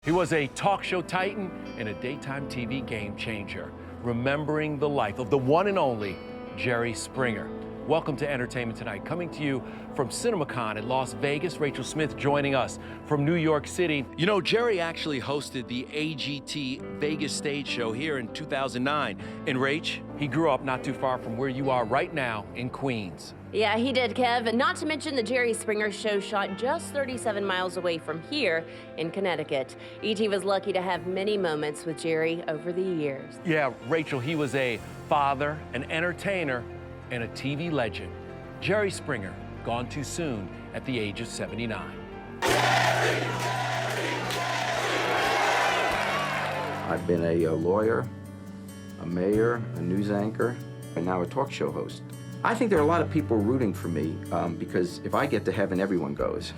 He was a talk show titan and a daytime TV game changer, remembering the life of the one and only Jerry Springer. Welcome to Entertainment Tonight. Coming to you from CinemaCon in Las Vegas, Rachel Smith joining us from New York City. You know, Jerry actually hosted the AGT Vegas stage show here in 2009. And Rach, he grew up not too far from where you are right now in Queens. Yeah, he did, Kev. And not to mention the Jerry Springer show shot just 37 miles away from here in Connecticut. E.T. was lucky to have many moments with Jerry over the years. Yeah, Rachel, he was a father, an entertainer, and a TV legend. Jerry Springer, gone too soon at the age of 79. I've been a lawyer, a mayor, a news anchor, and now a talk show host. I think there are a lot of people rooting for me because if I get to heaven, everyone goes.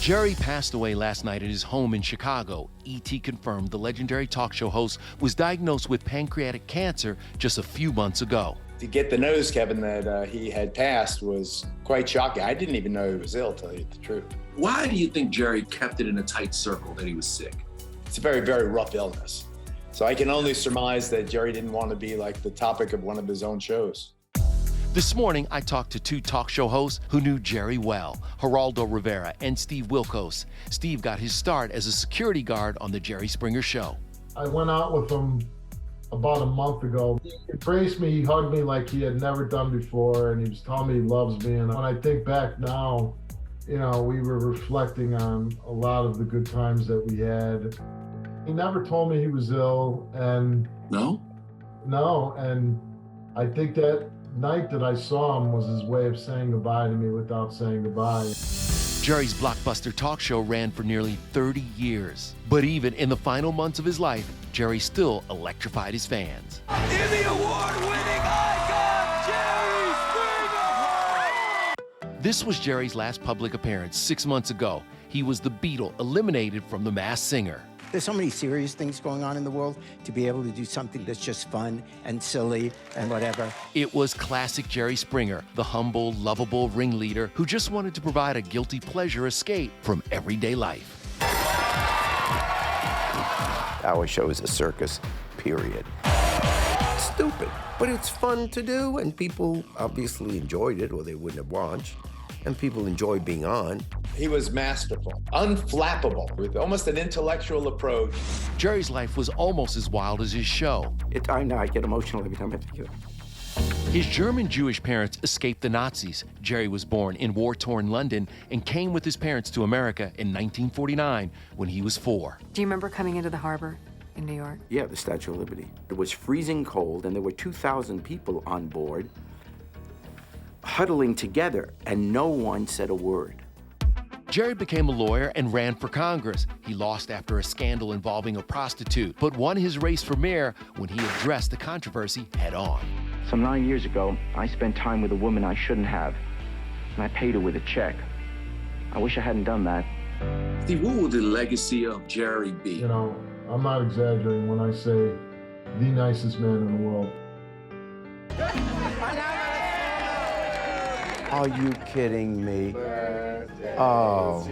Jerry passed away last night at his home in Chicago. E.T. confirmed the legendary talk show host was diagnosed with pancreatic cancer just a few months ago. To get the news, Kevin, that he had passed was quite shocking. I didn't even know he was ill, to tell you the truth. Why do you think Jerry kept it in a tight circle that he was sick? It's a very, very rough illness. So I can only surmise that Jerry didn't want to be like the topic of one of his own shows. This morning, I talked to two talk show hosts who knew Jerry well, Geraldo Rivera and Steve Wilkos. Steve got his start as a security guard on the Jerry Springer Show. I went out with him about a month ago. He embraced me, he hugged me like he had never done before, and he was telling me he loves me. And when I think back now, you know, we were reflecting on a lot of the good times that we had. He never told me he was ill, and No, and I think that night that I saw him was his way of saying goodbye to me without saying goodbye. Jerry's blockbuster talk show ran for nearly 30 years. But even in the final months of his life, Jerry still electrified his fans. Emmy award-winning icon, Jerry Springer! This was Jerry's last public appearance 6 months ago. He was the Beatle eliminated from The Masked Singer. There's so many serious things going on in the world. To be able to do something that's just fun and silly and whatever. It was classic Jerry Springer, the humble, lovable ringleader who just wanted to provide a guilty pleasure escape from everyday life. Our show is a circus, period. Stupid, but it's fun to do, and people obviously enjoyed it, or they wouldn't have watched, and people enjoy being on. He was masterful, unflappable, with almost an intellectual approach. Jerry's life was almost as wild as his show. I know, I get emotional every time I think of it. His German-Jewish parents escaped the Nazis. Jerry was born in war-torn London and came with his parents to America in 1949 when he was 4. Do you remember coming into the harbor in New York? Yeah, the Statue of Liberty. It was freezing cold, and there were 2,000 people on board, huddling together, and no one said a word. Jerry became a lawyer and ran for Congress. He lost after a scandal involving a prostitute, but won his race for mayor when he addressed the controversy head-on. Some 9 years ago, I spent time with a woman I shouldn't have, and I paid her with a check. I wish I hadn't done that. Steve, what will the legacy of Jerry be? You know, I'm not exaggerating when I say the nicest man in the world. Are you kidding me? Oh.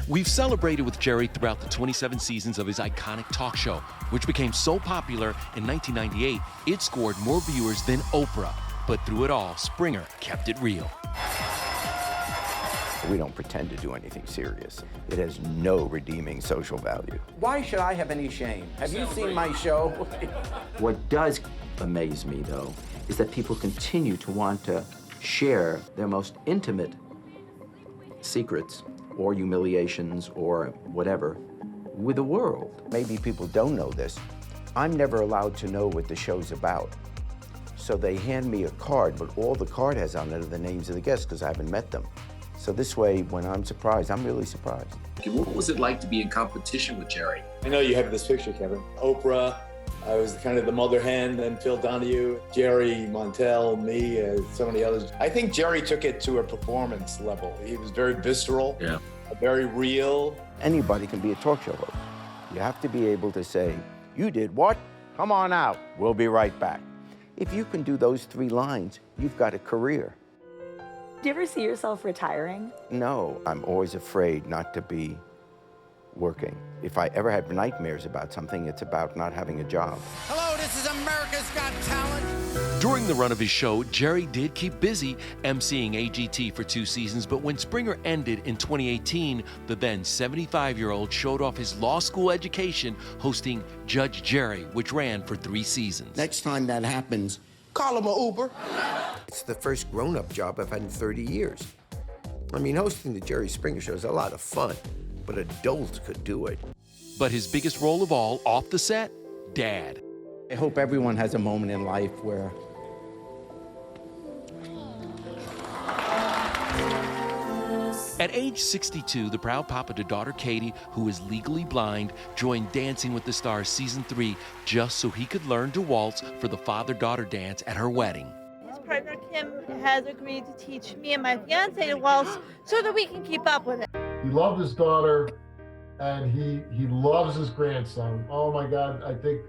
We've celebrated with Jerry throughout the 27 seasons of his iconic talk show, which became so popular in 1998, it scored more viewers than Oprah. But through it all, Springer kept it real. We don't pretend to do anything serious. It has no redeeming social value. Why should I have any shame? Have you seen my show? What does amaze me, though, is that people continue to want to share their most intimate secrets or humiliations or whatever with the world. Maybe people don't know this. I'm never allowed to know what the show's about. So they hand me a card, but all the card has on it are the names of the guests because I haven't met them. So this way, when I'm surprised, I'm really surprised. What was it like to be in competition with Jerry? I know you have this picture, Kevin. Oprah, I was kind of the mother hen, then Phil Donahue, Jerry, Montel, me, so many others. I think Jerry took it to a performance level. He was very visceral, very real. Anybody can be a talk show host. You have to be able to say, you did what? Come on out, we'll be right back. If you can do those 3 lines, you've got a career. Do you ever see yourself retiring? No, I'm always afraid not to be working. If I ever had nightmares about something, it's about not having a job. Hello, this is America's Got Talent. During the run of his show, Jerry did keep busy emceeing AGT for 2 seasons, but when Springer ended in 2018, the then 75-year-old showed off his law school education hosting Judge Jerry, which ran for 3 seasons. Next time that happens, call him an Uber. It's the first grown-up job I've had in 30 years. I mean, hosting the Jerry Springer Show is a lot of fun, but adults could do it. But his biggest role of all, off the set, Dad. I hope everyone has a moment in life where At age 62, the proud papa to daughter Katie, who is legally blind, joined Dancing with the Stars Season 3 just so he could learn to waltz for the father-daughter dance at her wedding. His partner Kim has agreed to teach me and my fiance to waltz so that we can keep up with it. He loved his daughter, and he loves his grandson. Oh my God, I think,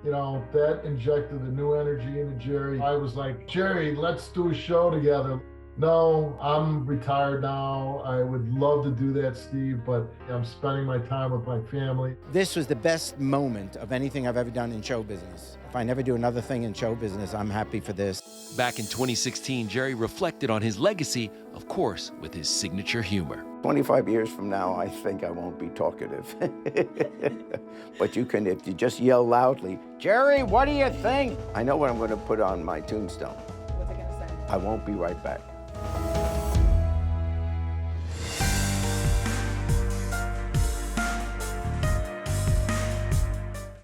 that injected a new energy into Jerry. I was like, Jerry, let's do a show together. No, I'm retired now. I would love to do that, Steve, but I'm spending my time with my family. This was the best moment of anything I've ever done in show business. If I never do another thing in show business, I'm happy for this. Back in 2016, Jerry reflected on his legacy, of course, with his signature humor. 25 years from now, I think I won't be talkative. But you can, if you just yell loudly, Jerry, what do you think? I know what I'm going to put on my tombstone. What's it gonna say? I won't be right back.